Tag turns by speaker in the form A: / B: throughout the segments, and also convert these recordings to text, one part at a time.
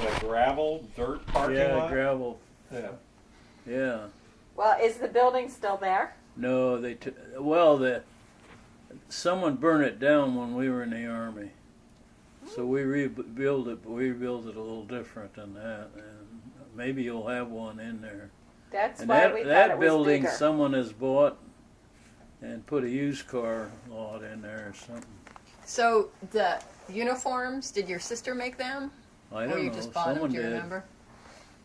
A: a gravel, dirt parking lot?
B: Yeah, gravel.
A: Yeah.
B: Yeah.
C: Well, is the building still there?
B: No, someone burned it down when we were in the Army. So we rebuilt it, but we rebuilt it a little different than that. And maybe you'll have one in there.
C: That's
B: And
C: why we thought
B: that
C: it was
B: building
C: bigger.
B: someone has bought and put a used car lot in there or something.
D: So the uniforms, did your sister make them?
B: I
D: Or
B: don't
D: you
B: know.
D: just bought
B: Someone
D: them, do you
B: did.
D: remember?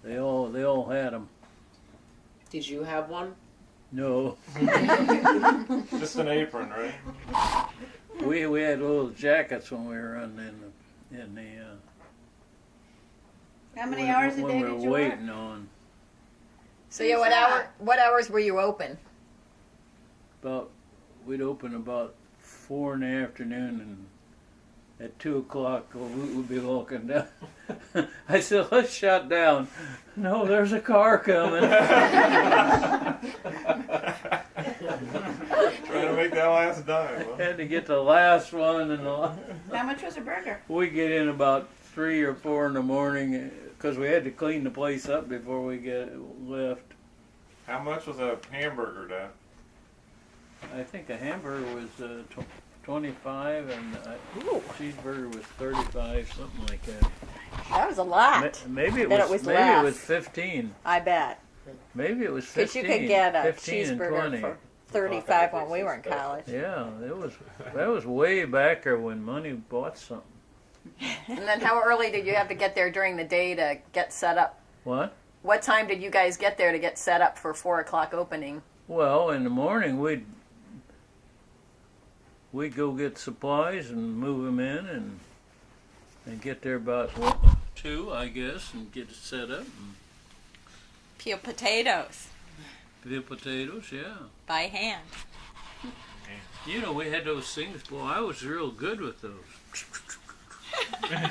B: They all had them.
E: Did you have one?
B: No,
A: Just an apron, right?
B: we had little jackets when we were in the
F: How many hours a
B: when
F: day
B: we were
F: did you work?
B: waiting on.
D: So yeah, what hours were you open?
B: We'd open about 4 in the afternoon, and at 2 o'clock we'd be walking down. I said, "Let's shut down." No, there's a car coming.
A: Trying to make that last dime. Huh?
B: Had to get the last one, and
F: How much was a burger?
B: we get in about 3 or 4 in the morning because we had to clean the place up before we left.
A: How much was a hamburger, Dad?
B: I think a hamburger was 25, and a cheeseburger was 35, something like that.
C: That was a lot.
B: Maybe it
C: Bet
B: was.
C: it was
B: Maybe it was
C: less.
B: 15.
C: I bet.
B: Maybe it was
C: Because
B: 15.
C: you could get a
B: 15 and
C: cheeseburger
B: 20.
C: for 35 when we were in college.
B: Yeah, that was way back there when money bought something.
D: And then how early did you have to get there during the day to get set up?
B: What?
D: What time did you guys get there to get set up for 4 o'clock opening?
B: Well, in the morning we'd go get supplies and move them in and get there about 2, I guess, and get it set up. And
C: Peel potatoes
B: peel potatoes, yeah.
C: by hand.
B: You know, we had those things. Boy, I was real good with those.
A: Making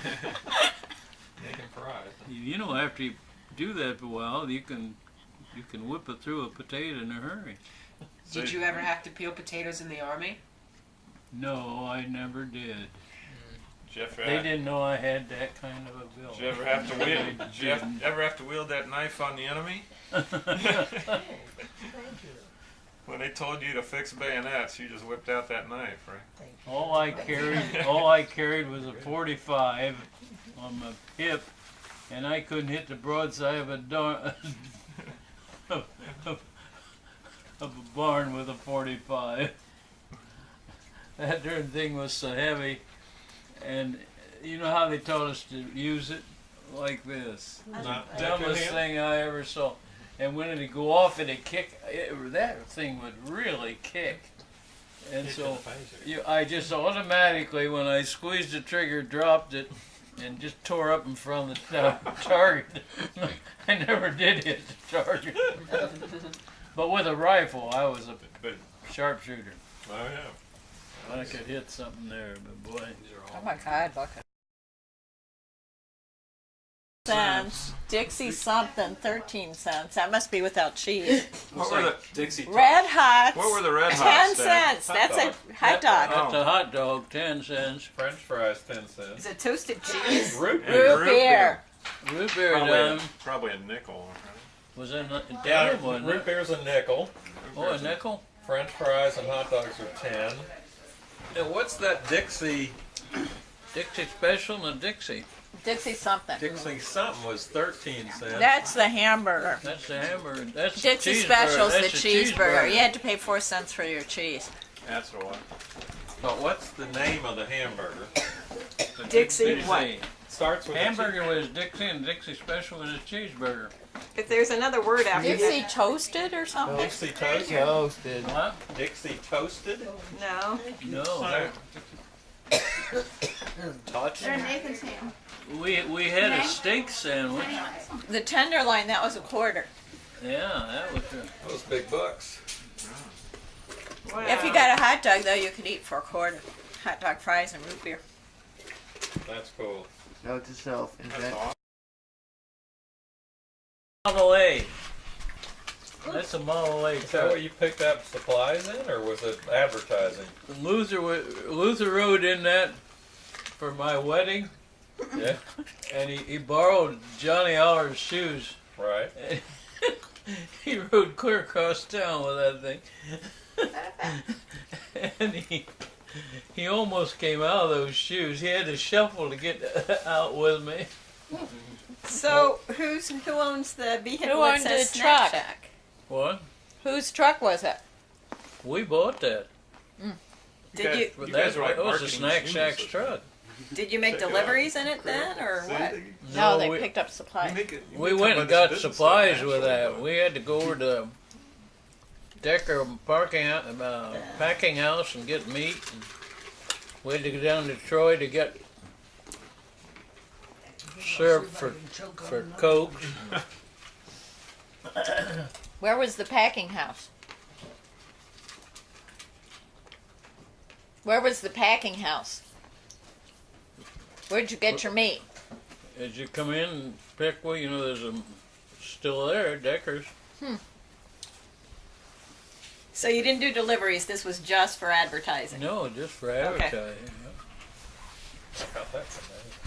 A: fries.
B: You know, after you do that for a while, you can whip it through a potato in a hurry.
E: Did you ever have to peel potatoes in the Army?
B: No, I never did.
A: Jeff,
B: They didn't know I had that kind of a bill.
A: Did you ever have to wield? Did you ever have to wield that knife on the enemy? When they told you to fix bayonets, you just whipped out that knife, right?
B: All I carried was a 45 on my hip, and I couldn't hit the broadside of of a barn with a 45. That darn thing was so heavy, and you know how they taught us to use it? Like this.
A: Not
B: Dumbest thing I ever saw. And when it'd go off, it'd kick. That thing would really kick. And so I just automatically, when I squeezed the trigger, dropped it, and just tore up in front of the target. I never did hit the target. But with a rifle, I was a sharpshooter.
A: Oh yeah.
B: I could hit something there, but boy.
C: Oh my God, look at cents. Dixie something, 13 cents. That must be without cheese.
A: What were the Dixie?
C: Red Hots.
A: What were the Red
C: 10
A: Hots?
C: cents. That's a hot dog.
B: That's a hot dog, 10 cents.
A: French fries, 10
D: Is
A: cents.
D: it toasted cheese?
A: Root
C: Root beer.
B: Root beer dime
A: Probably a nickel.
B: was in the
G: Yeah,
B: dime, wasn't
G: root
B: it?
G: beer's a nickel.
B: Oh, a nickel?
G: French fries and hot dogs are 10. And what's that Dixie?
B: Dixie Special and a Dixie.
C: Dixie something.
G: Dixie something was 13 cents.
C: That's the hamburger.
B: That's the hamburger. That's
C: Dixie
B: the cheeseburger.
C: Special's the
B: That's
C: cheeseburger. You had to pay 4 cents for your cheese.
A: That's the one.
G: But what's the name of the hamburger?
B: The
C: Dixie what?
G: Starts with
B: Hamburger was Dixie and Dixie Special was a cheeseburger.
D: If there's another word after
C: Dixie toasted or
G: a
C: something?
G: Dixie toasted.
H: Toasted.
B: What?
G: Dixie toasted.
D: No.
B: No.
G: Touch.
F: They're Nathan's ham.
B: We had a steak sandwich.
C: The tenderloin, that was a quarter.
B: Yeah, that was
G: Those big bucks.
D: Wow.
C: If you got a hot dog, though, you could eat for a quarter. Hot dog, fries, and root beer.
G: That's cool.
H: Note to self.
A: That's awesome.
B: Model A. That's a Model A
G: Is that what
B: car.
G: you picked up supplies in, or was it advertising?
B: Luther rode in that for my wedding,
G: Yeah.
B: and he borrowed Johnny Aller's shoes.
G: Right.
B: He rode clear across town with that thing. And he almost came out of those shoes. He had to shuffle to get out with me.
D: So who owns the vehicle
C: Who
D: that
C: owned
D: says
C: the
D: Snack
C: truck?
D: Shack?
B: What?
C: Whose truck was it?
B: We bought that.
D: Did
B: But
A: You
B: that
A: guys are like
B: was a
A: marketing
B: Snack
A: geniuses.
B: Shack's truck.
D: Did you make
A: Check it out.
D: deliveries in it then, or
A: See?
D: what?
C: No, they
B: we,
C: picked up supplies.
B: we went and got supplies with that. We had to go over to Decker packing house and get meat. And we had to go down to Troy to get syrup for Cokes.
C: Where was the packing house? Where was the packing house? Where'd you get your meat?
B: As you come in and pick, well, there's still there, Decker's.
D: So you didn't do deliveries. This was just for advertising.
B: No, just for advertising.
G: I got that from there.